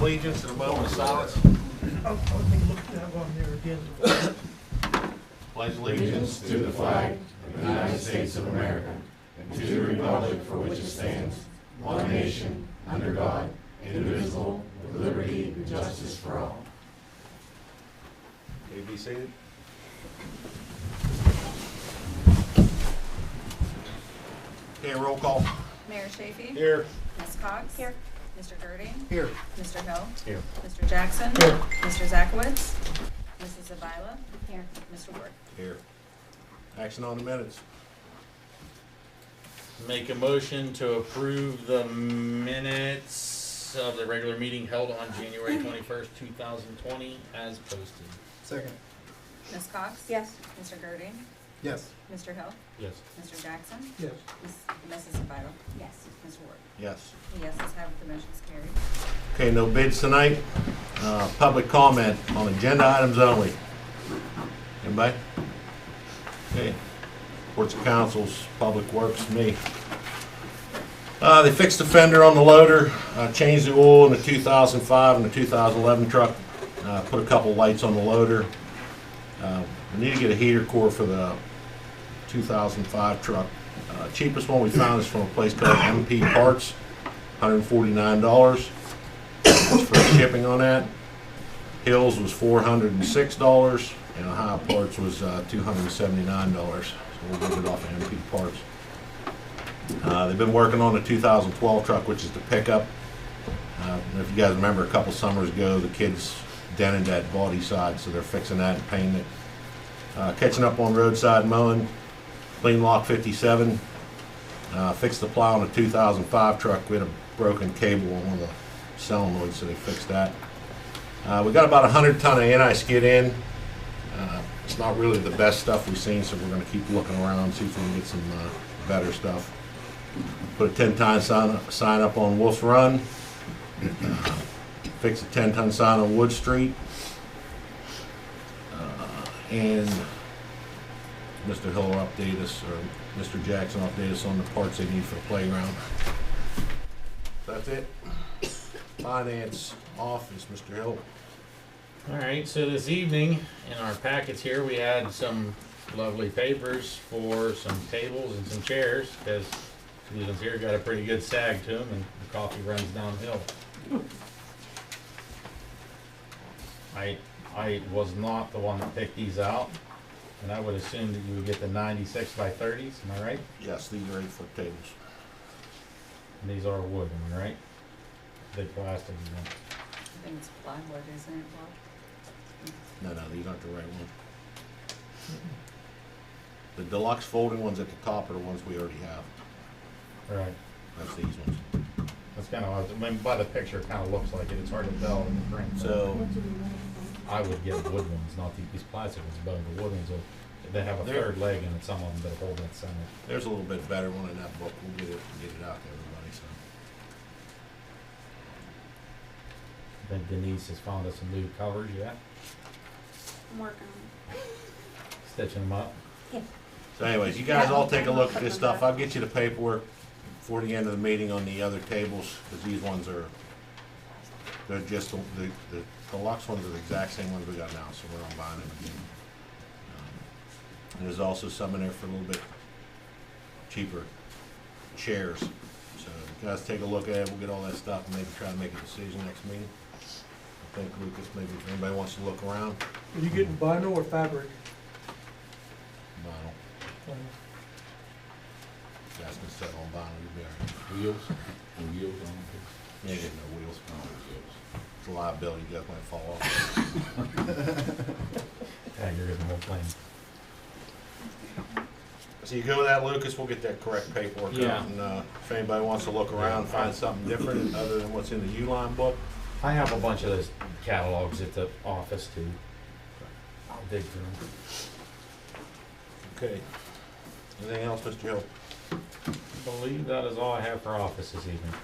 allegiance in a moment of silence. I'll take a look at that one there again. Pledge allegiance to the flag of the United States of America and to the republic for which it stands, one nation, under God, indivisible, with liberty and justice for all. May you be seated. Okay, roll call. Mayor Chafee? Here. Ms. Cox? Here. Mr. Girding? Here. Mr. Hill? Here. Mr. Jackson? Here. Mr. Zakowitz? Mrs. Zavala? Here. Mr. Ward? Here. Action on the minutes. Make a motion to approve the minutes of the regular meeting held on January 21st, 2020 as posted. Second. Ms. Cox? Yes. Mr. Girding? Yes. Mr. Hill? Yes. Mr. Jackson? Yes. Mrs. Zavala? Yes. Mr. Ward? Yes. The yeses have it, the motion's carried. Okay, no bids tonight. Public comment on agenda items only. Anybody? Okay. Courts of Councils, Public Works, me. They fixed the fender on the loader, changed the oil in the 2005 and the 2011 truck, put a couple lights on the loader. We need to get a heater core for the 2005 truck. Cheapest one we found is from a place called MP Parts, $149. That's for shipping on that. Hills was $406, and Ohio Parts was $279. So we'll get it off of MP Parts. They've been working on the 2012 truck, which is the pickup. If you guys remember, a couple summers ago, the kids dented that body side, so they're fixing that and painting it. Catching up on roadside mowing, clean lock 57. Fixed the plow on the 2005 truck. We had a broken cable on one of the solenoids, so they fixed that. We got about 100 ton of anti-skid in. It's not really the best stuff we've seen, so we're going to keep looking around, see if we can get some better stuff. Put a 10-ton sign up on Wolf's Run. Fix a 10-ton sign on Wood Street. And Mr. Hill will update us, or Mr. Jackson will update us on the parts they need for the playground. That's it. Finance Office, Mr. Hill. All right, so this evening in our packets here, we had some lovely papers for some tables and some chairs, because these ones here got a pretty good sag to them, and the coffee runs downhill. I was not the one that picked these out, and I would assume that you would get the 96 by 30s, am I right? Yes, these are 8-foot tables. And these are wood, am I right? Big plastic, you know. I think it's plywood, isn't it, Bob? No, these aren't the right ones. The deluxe folding ones at the top are the ones we already have. Right. That's these ones. That's kind of, I mean, by the picture, it kind of looks like it. It's hard to tell in the print. So, I would get wood ones, not these plastic ones, but the wood ones, they have a They're- third leg in it, some of them that hold that center. there's a little bit better one in that book. We'll get it out to everybody, so. Then Denise has found us some new covers yet, I'm working on stitching them up. So anyways, you guys all take a look at this stuff. I'll get you the paperwork before the end of the meeting on the other tables, because these ones are, they're just, the deluxe ones are the exact same ones we got now, so we're not buying them again. And there's also some in there for a little bit cheaper chairs. So you guys take a look at it, we'll get all that stuff and maybe try to make a decision next meeting. I think Lucas, maybe if anybody wants to look around, Are you getting vinyl or fabric? vinyl. You guys can settle on vinyl, you'll be all right. Wheels? The wheels on it? You ain't getting no wheels. No wheels. It's a liability, you guys might fall off. Yeah, you're getting the whole plane. So you go with that, Lucas, we'll get that correct paperwork Yeah. out, and if anybody wants to look around, find something different other than what's in the U-line book, I have a bunch of those catalogs at the office too. I'll dig through them. okay. Anything else, Mr. Hill? I believe that is all I have for office this evening.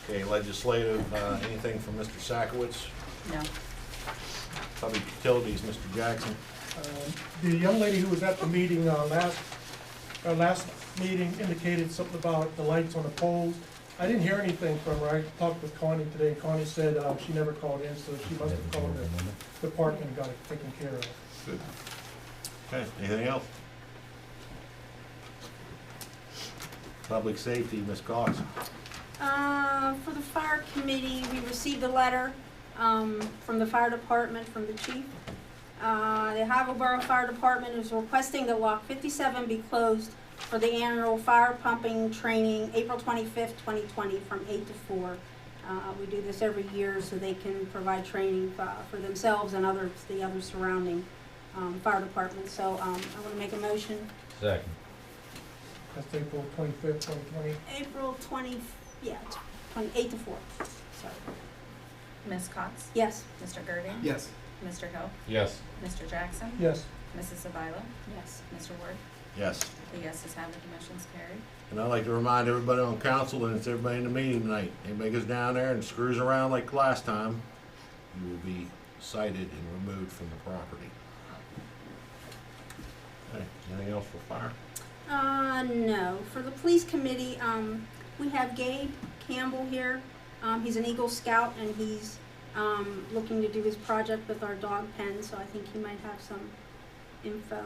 Okay, legislative, anything from Mr. Sakowitz? No. Public Utilities, Mr. Jackson? The young lady who was at the meeting last meeting indicated something about the lights on the poles. I didn't hear anything from her. I talked with Connie today, and Connie said, she never called in, so she must have called the department and got it taken care of. Good. Okay, anything else? Public safety, Ms. Cox. For the fire committee, we received a letter, from the fire department, from the chief. The Ohioville Borough Fire Department is requesting that Lock 57 be closed for the annual fire pumping training, April 25th, 2020, from 8 to 4. We do this every year so they can provide training for themselves and the other surrounding fire departments. So I want to make a motion. Second. That's April 25th, 2020. April 8 to 4. Sorry. Ms. Cox? Yes. Mr. Girding? Yes. Mr. Hill? Yes. Mr. Jackson? Yes. Mrs. Zavala? Yes. Mr. Ward? Yes. The yeses have it, the motion's carried. And I'd like to remind everybody on council, and it's everybody in the meeting tonight, anybody goes down there and screws around like last time, you will be cited and removed from the property. Okay, anything else for fire? No. For the police committee, we have Gabe Campbell here. He's an Eagle Scout, and he's looking to do his project with our dog pen, so I think he might have some info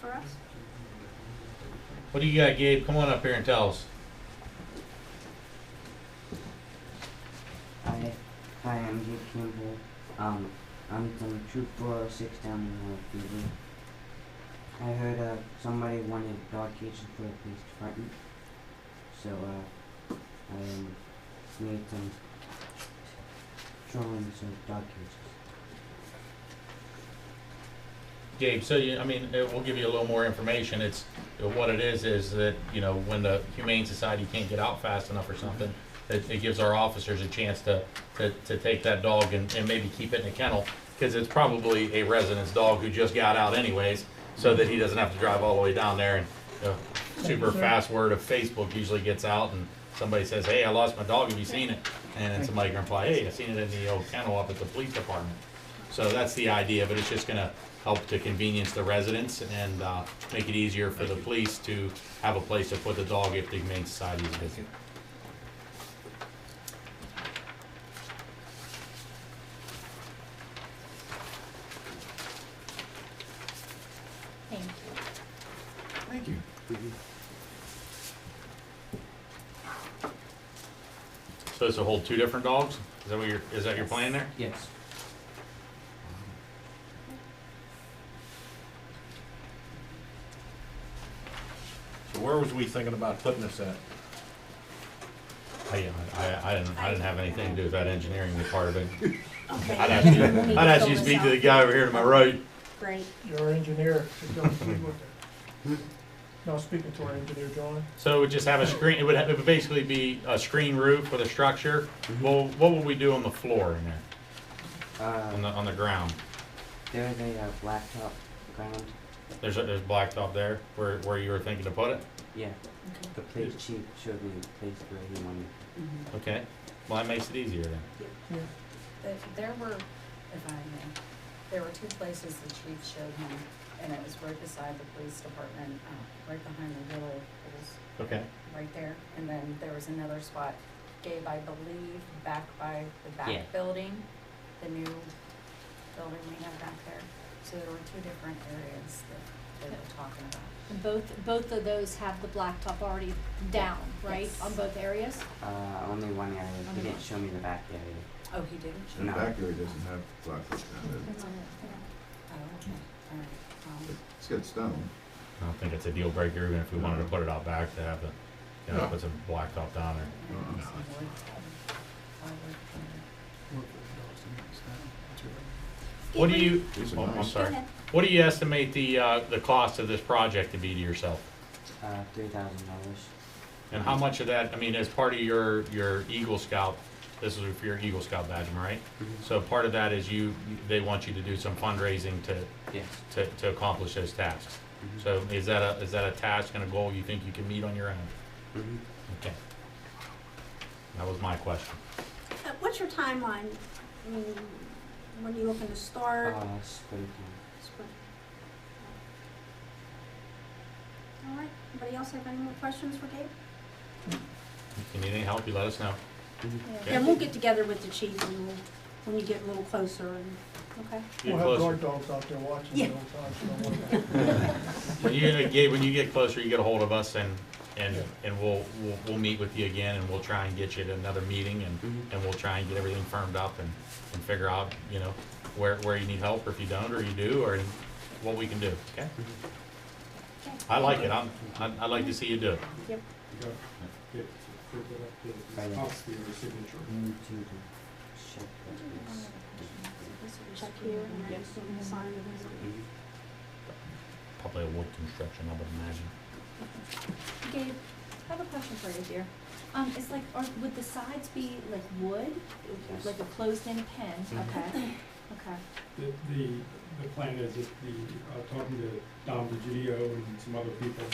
for us. What do you got, Gabe? Come on up here and tell us. Hi, I'm Gabe Campbell. I'm from Troop 406 down in Ohioville. I heard somebody wanted dog cages for the police department, so I made some drawings of dog cages. Gabe, so we'll give you a little more information. It's what it is that, when the Humane Society can't get out fast enough or something, it gives our officers a chance to take that dog and maybe keep it in a kennel, because it's probably a resident's dog who just got out anyways, so that he doesn't have to drive all the way down there. And super fast word of Facebook usually gets out, and somebody says, "Hey, I lost my dog, have you seen it?" And then somebody can reply, "Hey, I seen it in the old kennel up at the police department." So that's the idea, but it's just gonna help to convenience the residents and make it easier for the police to have a place to put the dog if the Humane Society is busy. Thank you. Thank you. So this will hold 2 different dogs? Is that your plan there? Yes. So where was we thinking about putting this at? I didn't have anything to do with that engineering part of it. Okay. I'd ask you to speak to the guy over here to my right. Great. Your engineer, so don't speak with her. No, speaking to our engineer, John. So it would just have a screen, it would basically be a screen roof with a structure. Well, what would we do on the floor in there, on the ground? There's a blacktop ground. There's blacktop there where you were thinking to put it? Yeah. The police chief showed me the place where he wanted. Okay, well, that makes it easier then. There were, if I may, there were 2 places the chief showed him, and it was right beside the police department, right behind the little, it was Okay. right there. And then there was another spot, Gabe, I believe, back by the back Yeah. building, the new building we have back there. So there were 2 different areas that they were talking about. And both of those have the blacktop already down, right, Yes. on both areas? Only one area. He Only didn't one. show me the back area. Oh, he didn't? The No. back area doesn't have blacktop down it. Oh, okay, all right. It's got stone. I don't think it's a deal breaker, even if we wanted to put it out back to have No. put some blacktop down there. What do you, These are oh, I'm nice. sorry. Go ahead. What do you estimate the cost of this project to be to yourself? $3,000. And how much of that, as part of your Eagle Scout, this is for your Eagle Scout badge, am I right? So part of that is they want you to do some fundraising Yes. to accomplish those tasks. So is that a task and a goal you think you can meet on your own? Okay. That was my question. What's your timeline? When are you looking to start? Springtime. Spring. All right. Anybody else have any more questions for Gabe? If you need any help, you let us know. And we'll get together with the chief and when you get a little closer and, okay? Get We'll have closer. guard dogs out there watching Yeah. the whole time, so don't worry about it. When you get closer, you get a hold of us and Yeah. we'll meet with you again and we'll try and get you to another meeting Mhm. and we'll try and get everything firmed up and figure out, you know, where you need help or if you don't or you do or what we can do, okay? I like it. I'd like to see you do it. Yep. We need to check that. Check here and then sign it. Probably a wood construction, I would imagine. Gabe, I have a question for you, dear. It's like, would the sides be like wood, like a closed-in pen? Okay, okay. The plan is that talking to Dom DiGidio and some other people,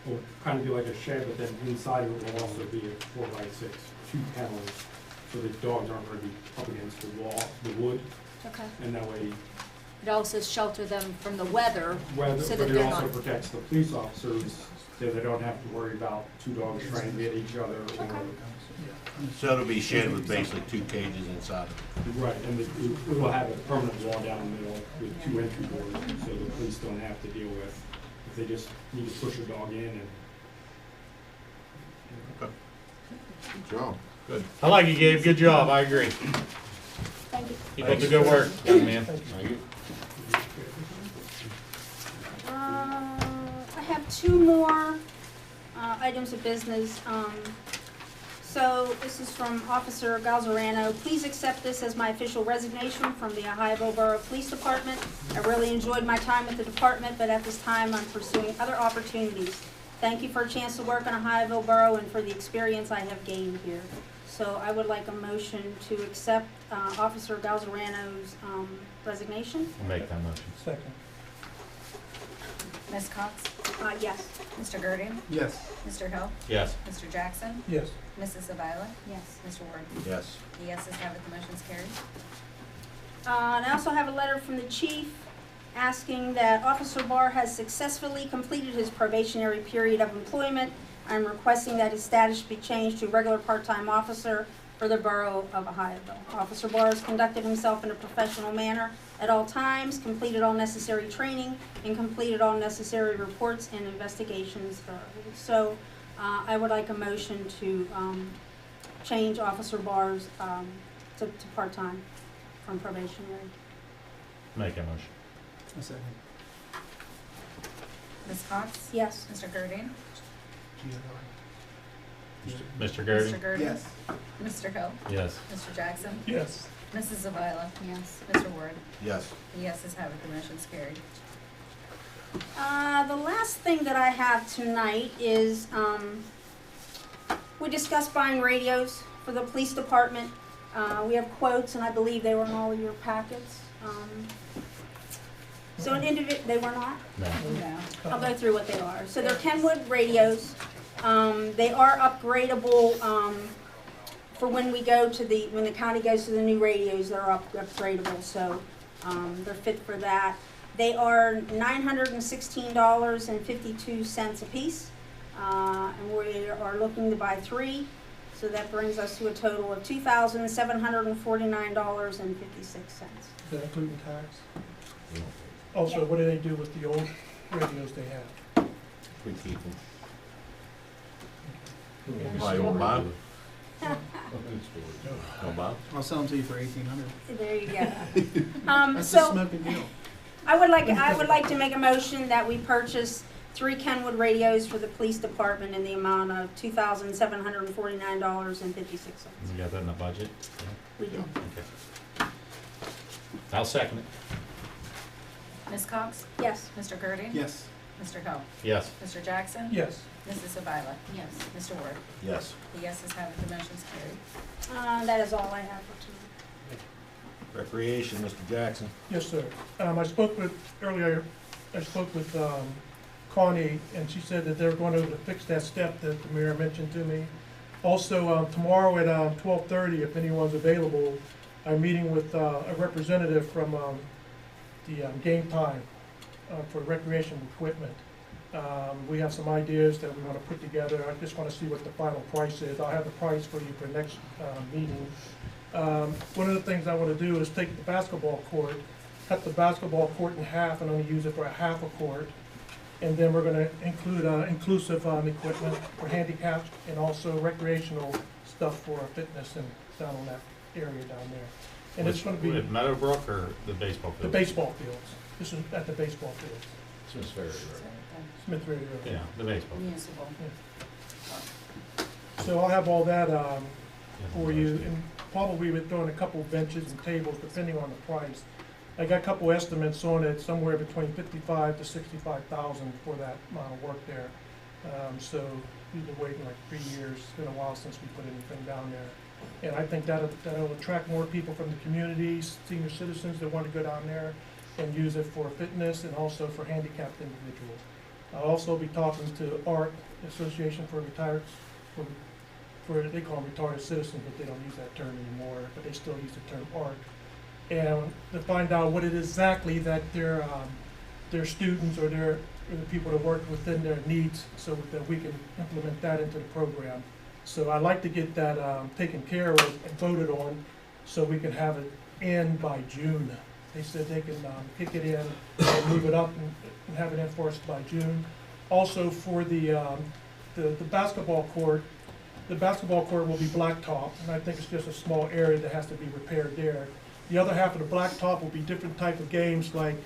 will kind of be like a shed, but then inside of it will also be a 4x6, 2 panels, so the dogs aren't going to be up against the wall, the wood, Okay. and that way, It also shelter them from the weather, whether, so that but it they're also not. protects the police officers, so they don't have to worry about 2 dogs trying to hit each other or. Okay. So it'll be shed with basically 2 cages inside of it. Right, and we will have a permanent wall down the middle with 2 entry doors, so the police don't have to deal with, if they just need to push a dog in and. Good job. Good. I like you, Gabe. Good job. I agree. Thank you. Keep up the good work, young man. Thank you. I have 2 more items of business. So this is from Officer Galzarano. Please accept this as my official resignation from the Ohioville Borough Police Department. I really enjoyed my time with the department, but at this time I'm pursuing other opportunities. Thank you for a chance to work in Ohioville Borough and for the experience I have gained here. So I would like a motion to accept Officer Galzarano's resignation. I'll make that motion. Second. Ms. Cox? Yes. Mr. Girding? Yes. Mr. Hill? Yes. Mr. Jackson? Yes. Mrs. Zavala? yes. Mr. Ward? Yes. The yeses have it, the motion's carried. And I also have a letter from the chief asking that Officer Barr has successfully completed his probationary period of employment. I'm requesting that his status be changed to regular part-time officer for the Borough of Ohioville. Officer Barr has conducted himself in a professional manner at all times, completed all necessary training, and completed all necessary reports and investigations thoroughly. So I would like a motion to change Officer Barr's to part-time from probationary. Make that motion. Ms. Cox? Yes. Mr. Girding? Mr. Mr. Girding? Girding? Yes. Mr. Hill? Yes. Mr. Jackson? Yes. Mrs. Zavala? Yes. Mr. Ward? Yes. The yeses have it, the motion's carried. The last thing that I have tonight is, we discussed buying radios for the police department. We have quotes, and I believe they were in all of your packets. So an they were not? No. No. I'll go through what they are. So they're Kenwood radios. They are upgradable, for when we go to when the county goes to the new radios, they're upgradable, so, they're fit for that. They are $916.52 a piece, and we are looking to buy 3, so that brings us to a total of $2,749.56. Is that including tax? Also, what do they do with the old radios they have? We keep them. Probably won't buy them. Don't buy them? I'll sell them to you for $1,800. There you go. That's a So smoking deal. I would like to make a motion that we purchase 3 Kenwood radios for the police department in the amount of $2,749.56. You got that in the budget? We do. Okay. I'll second it. Ms. Cox? Yes. Mr. Girding? Yes. Mr. Hill? Yes. Mr. Jackson? Yes. Mrs. Zavala? Yes. Mr. Ward? Yes. The yeses have it, the motion's carried. That is all I have for tonight. Recreation, Mr. Jackson. Yes, sir. I spoke with Connie, and she said that they're going to fix that step that the mayor mentioned to me. Also, tomorrow at 12:30, if anyone's available, I'm meeting with a representative from the Game Time for recreation equipment. We have some ideas that we want to put together. I just want to see what the final price is. I'll have the price for you for next meeting. One of the things I want to do is take the basketball court, cut the basketball court in half and only use it for a half a court. And then we're going to include inclusive equipment for handicapped and also recreational stuff for fitness and down on that area down there. And it's going to be At Meadowbrook or the baseball the field? baseball fields. This is at the baseball fields, Smith's Ferry So, Road. Smith Ray Road. Yeah, the baseball. Municipal. So I'll have all that Yeah, for you, and probably we're throwing a couple benches and tables depending on the price. I got a couple estimates on it, somewhere between 55 to 65,000 for that amount of work there. So we've been waiting like 3 years. It's been a while since we put anything down there. And I think that'll attract more people from the communities, senior citizens that want to go down there and use it for fitness and also for handicapped individuals. I'll also be talking to ARC, Association for Retired, they call them retarded citizens, but they don't use that term anymore, but they still use the term ARC. And to find out what it is exactly that their students or the people that work within their needs, so that we can implement that into the program. So I'd like to get that taken care of and voted on, so we can have it in by June. They said they can kick it in and move it up and have it in for us by June. Also for the basketball court, the basketball court will be blacktop, and I think it's just a small area that has to be repaired there. The other half of the blacktop will be different type of games like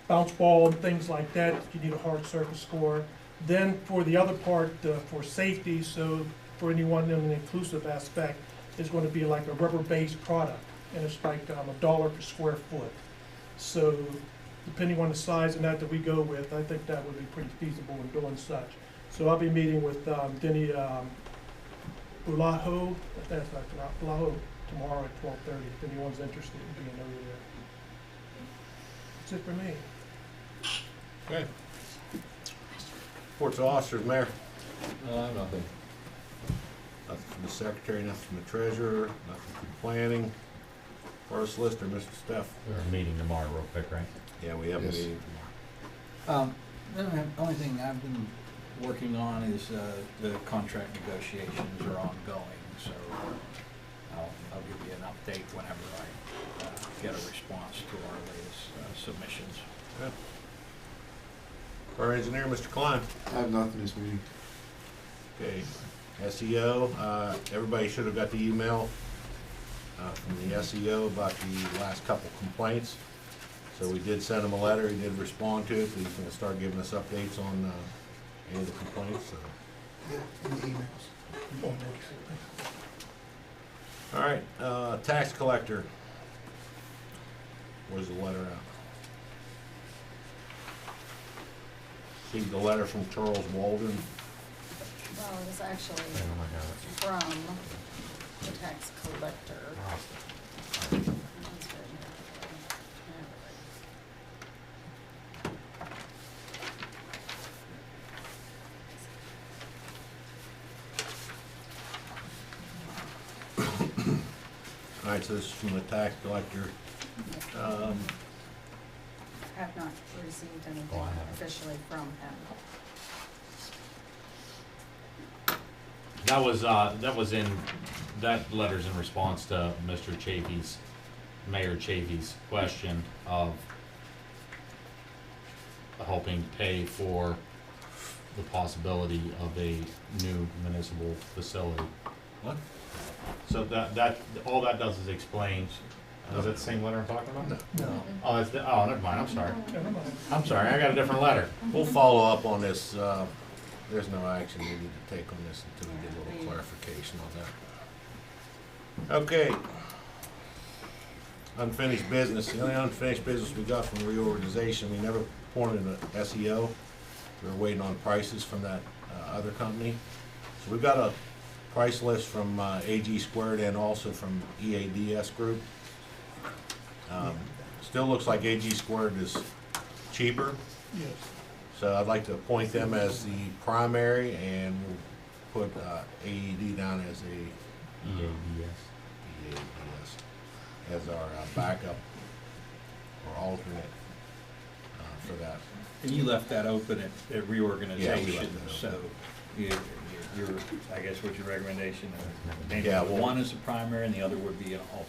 bounce ball and things like that. You need a hard surface for. Then for the other part, for safety, so for anyone in an inclusive aspect, is going to be like a rubber-based product, and it's like $1 per square foot. So depending on the size and that we go with, I think that would be pretty feasible in doing such. So I'll be meeting with Denny Bulaho, if that's not Bulaho, tomorrow at 12:30, if anyone's interested in being over there. That's it for me. Okay. Reports of officers, Mayor. Nothing. Nothing from the secretary, nothing from the treasurer, nothing from planning. First lister, Mr. Steph. We're meeting tomorrow real quick, right? Yeah, we have a Yes. meeting tomorrow. The only thing I've been working on is the contract negotiations are ongoing, so I'll give you an update whenever I get a response to our latest submissions. Okay. Our engineer, Mr. Klein. I have nothing this meeting. Okay. SEO, everybody should have got the email from the SEO about the last couple complaints. So we did send him a letter, he did respond to it, so he's gonna start giving us updates on any of the complaints, so. In the emails. All right, tax collector. Where's the letter out? Received a letter from Charles Walden. Well, it was actually I don't have it. from the tax collector. It's right here. All right, so this is from the tax collector. Have not received anything Oh, I haven't. officially from him. That letter's in response to Mr. Chafee's, Mayor Chafee's question of helping pay for the possibility of a new municipal facility. What? So that, all that does is explain, is that the same letter I'm talking about? No, Oh, oh, never mind, I'm sorry. never mind. I'm sorry, I got a different letter. We'll follow up on this. There's no action we need to take on this until we get a little clarification on that. Okay. Unfinished business. The only unfinished business we got from reorganization, we never appointed an SEO. We were waiting on prices from that other company. So we've got a price list from AG Squared and also from EADS Group. Still looks like AG Squared is cheaper. Yes. So I'd like to appoint them as the primary, and we'll put AED down as a EADS as our backup or alternate for that. And you left that open at reorganization, that so your, I guess what's your recommendation? Maybe Yeah, well- one is a primary and the other would be an alternate.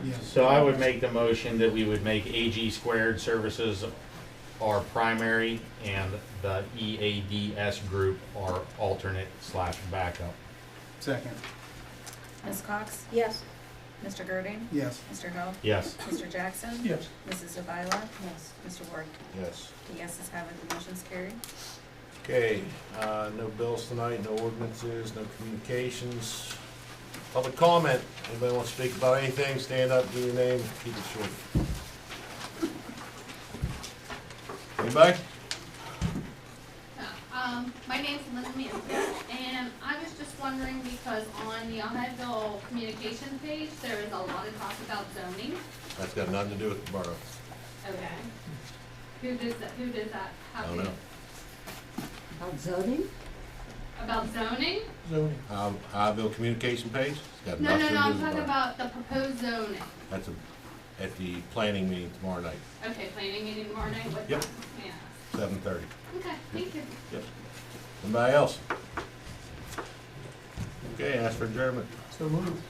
Correct. So I would make the motion that we would make AG squared services our primary and the EADS group our alternate / backup. Second. Ms. Cox? Yes. Mr. Girding? Yes. Mr. Hill? Yes. Mr. Jackson? Yes. Mrs. Zavila? Yes. Mr. Ward? Yes. The yeses have it, the motion's carried. Okay, no bills tonight, no ordinances, no communications. Public comment, anybody want to speak about anything, stand up, give your name, keep it short. Anybody? My name's Linda Manson, and I was just wondering because on the Ohioville communication page, there is a lot of talk about zoning. That's got nothing to do with the borough. Okay. Who does that I have don't to? know. About zoning? About zoning? Zoning. Ohioville communication page? It's got No, nothing to do I'm with the talking borough. about the proposed zoning. That's at the planning meeting tomorrow night, Okay, planning meeting tomorrow night, what Yep. time? Yeah. 7:30. Okay, thank you. Yep. Anybody else? Okay, ask for adjournment. So moved.